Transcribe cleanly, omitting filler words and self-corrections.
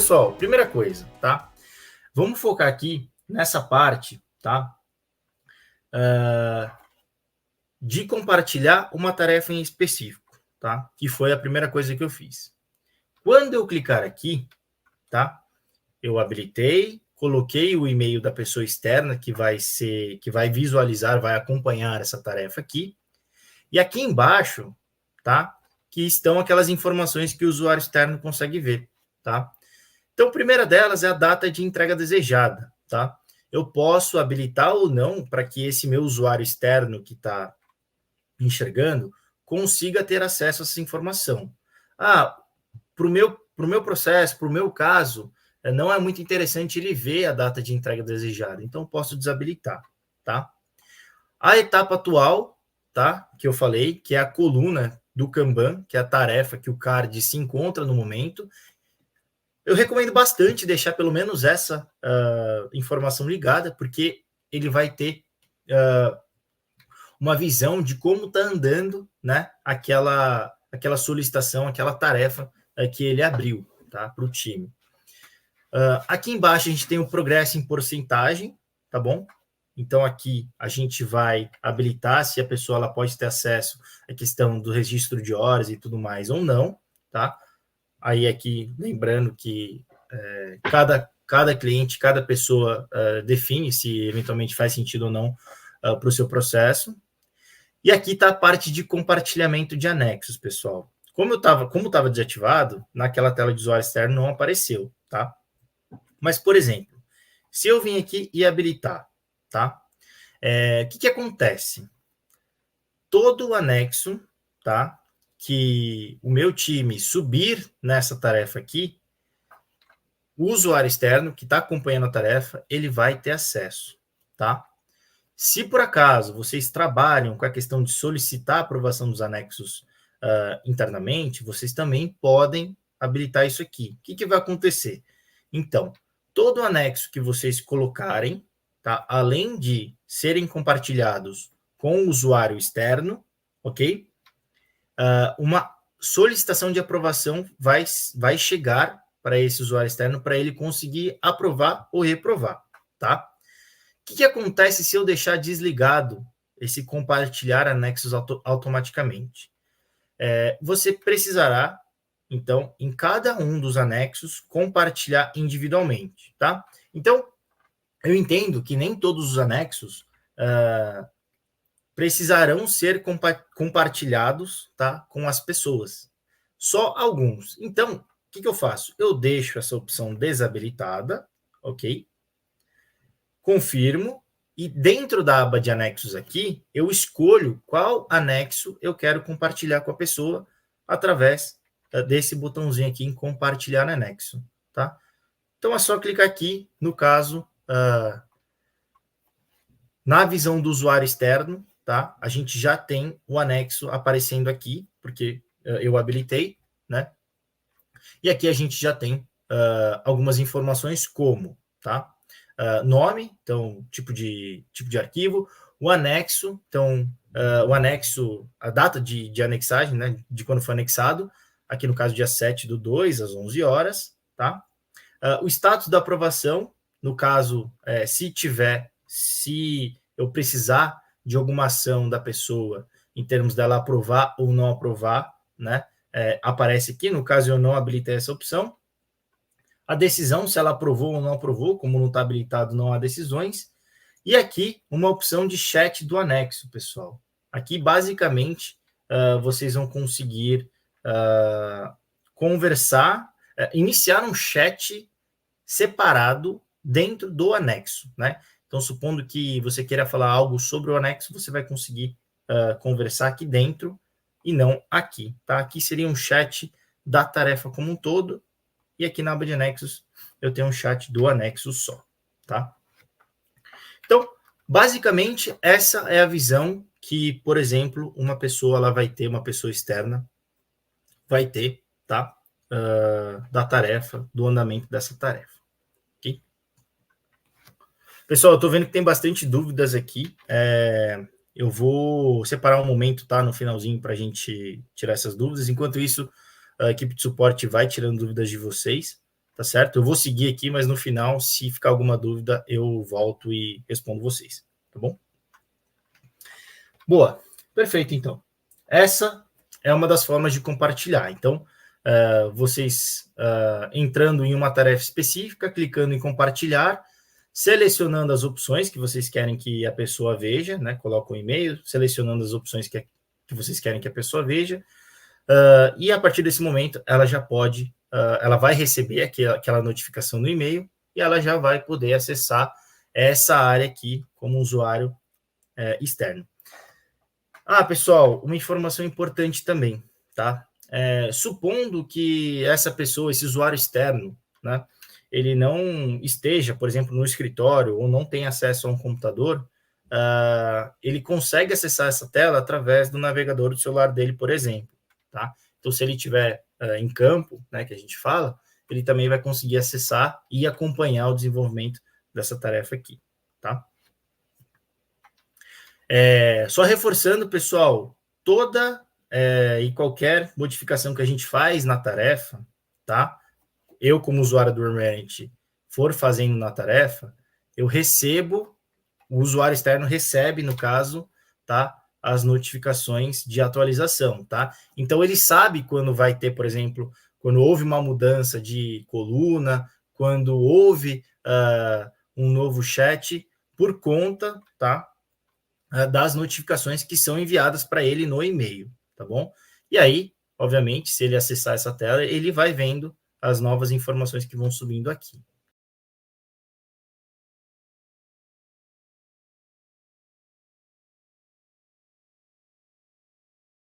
pessoal, primeira coisa, tá? Vamos focar aqui nessa parte, tá? De compartilhar uma tarefa em específico, tá? Que foi a primeira coisa que eu fiz. Quando eu clicar aqui, tá? Eu habilitei, coloquei o e-mail da pessoa externa que vai visualizar, vai acompanhar essa tarefa aqui. E aqui embaixo, tá? Que estão aquelas informações que o usuário externo consegue ver, tá? Então, a primeira delas é a data de entrega desejada, tá? Eu posso habilitar ou não para que esse meu usuário externo que está enxergando consiga ter acesso a essa informação. Para o meu processo, para o meu caso, não é muito interessante ele ver a data de entrega desejada, então posso desabilitar, tá? A etapa atual, tá? Que eu falei, que é a coluna do Kanban, que é a tarefa que o card se encontra no momento. Eu recomendo bastante deixar pelo menos essa informação ligada, porque ele vai ter uma visão de como está andando, né, aquela solicitação, aquela tarefa que ele abriu, tá, para o time. Aqui embaixo a gente tem o progresso em porcentagem, tá bom? Então aqui a gente vai habilitar se a pessoa ela pode ter acesso à questão do registro de horas e tudo mais ou não, tá? Aí aqui lembrando que cada cliente, cada pessoa define se eventualmente faz sentido ou não para o seu processo. E aqui está a parte de compartilhamento de anexos, pessoal. Como estava desativado, naquela tela de usuário externo não apareceu, tá? Mas, por exemplo, se eu vim aqui e habilitar, tá? Que acontece? Todo o anexo, tá? Que o meu time subir nessa tarefa aqui, o usuário externo que está acompanhando a tarefa, ele vai ter acesso, tá? Se por acaso vocês trabalham com a questão de solicitar a aprovação dos anexos internamente, vocês também podem habilitar isso aqui. O que vai acontecer? Então, todo anexo que vocês colocarem, tá? Além de serem compartilhados com o usuário externo, ok? Uma solicitação de aprovação vai chegar para esse usuário externo para ele conseguir aprovar ou reprovar, tá? O que acontece se eu deixar desligado esse compartilhar anexos automaticamente? Você precisará, então, em cada um dos anexos, compartilhar individualmente, tá? Então, eu entendo que nem todos os anexos precisarão ser compartilhados, tá, com as pessoas. Só alguns. Então, o que eu faço? Eu deixo essa opção desabilitada, ok? Confirmo, e dentro da aba de anexos aqui, eu escolho qual anexo eu quero compartilhar com a pessoa através desse botãozinho aqui em compartilhar anexo, tá? Então, é só clicar aqui, no caso, na visão do usuário externo, tá? A gente já tem o anexo aparecendo aqui, porque eu habilitei, né? E aqui a gente já tem algumas informações como, tá? Nome, então, tipo de arquivo, o anexo, então, o anexo, a data de anexagem, né, de quando foi anexado, aqui no caso, dia 7/2, às 11 horas, tá? O status da aprovação, no caso, se eu precisar de alguma ação da pessoa, em termos dela aprovar ou não aprovar, né, aparece aqui, no caso, eu não habilitei essa opção. A decisão, se ela aprovou ou não aprovou, como não está habilitado, não há decisões. E aqui, uma opção de chat do anexo, pessoal. Aqui, basicamente, vocês vão conseguir conversar, iniciar um chat separado dentro do anexo, né? Então, supondo que você queira falar algo sobre o anexo, você vai conseguir conversar aqui dentro e não aqui, tá? Aqui seria um chat da tarefa como um todo, e aqui na aba de anexos eu tenho um chat do anexo só, tá? Então, basicamente, essa é a visão que, por exemplo, uma pessoa externa vai ter, tá? Da tarefa, do andamento dessa tarefa, ok? Pessoal, eu estou vendo que tem bastante dúvidas aqui. Eu vou separar um momento, tá? No finalzinho para a gente tirar essas dúvidas. Enquanto isso, a equipe de suporte vai tirando dúvidas de vocês. tá certo? Eu vou seguir aqui, mas no final, se ficar alguma dúvida, eu volto e respondo vocês, tá bom? Boa, perfeito, então. Essa é uma das formas de compartilhar. Então, vocês entrando em uma tarefa específica, clicando em compartilhar, selecionando as opções que vocês querem que a pessoa veja, né? Coloca um e-mail, selecionando as opções que vocês querem que a pessoa veja, e a partir desse momento ela já pode, ela vai receber aquela notificação no e-mail e ela já vai poder acessar essa área aqui como usuário externo. Pessoal, uma informação importante também, tá? Supondo que essa pessoa, esse usuário externo, né, ele não esteja, por exemplo, no escritório ou não tem acesso a um computador, ele consegue acessar essa tela através do navegador do celular dele, por exemplo, tá? Então, se ele estiver em campo, né, que a gente fala, ele também vai conseguir acessar e acompanhar o desenvolvimento dessa tarefa aqui, tá? Só reforçando, pessoal, toda e qualquer modificação que a gente faz na tarefa, tá? Eu, como usuário do Emergent, for fazendo na tarefa, eu recebo, o usuário externo recebe, no caso, tá? As notificações de atualização, tá? Então, ele sabe quando vai ter, por exemplo, quando houve uma mudança de coluna, quando houve um novo chat, por conta, tá? Das notificações que são enviadas para ele no e-mail, tá bom? E aí, obviamente, se ele acessar essa tela, ele vai vendo as novas informações que vão subindo aqui,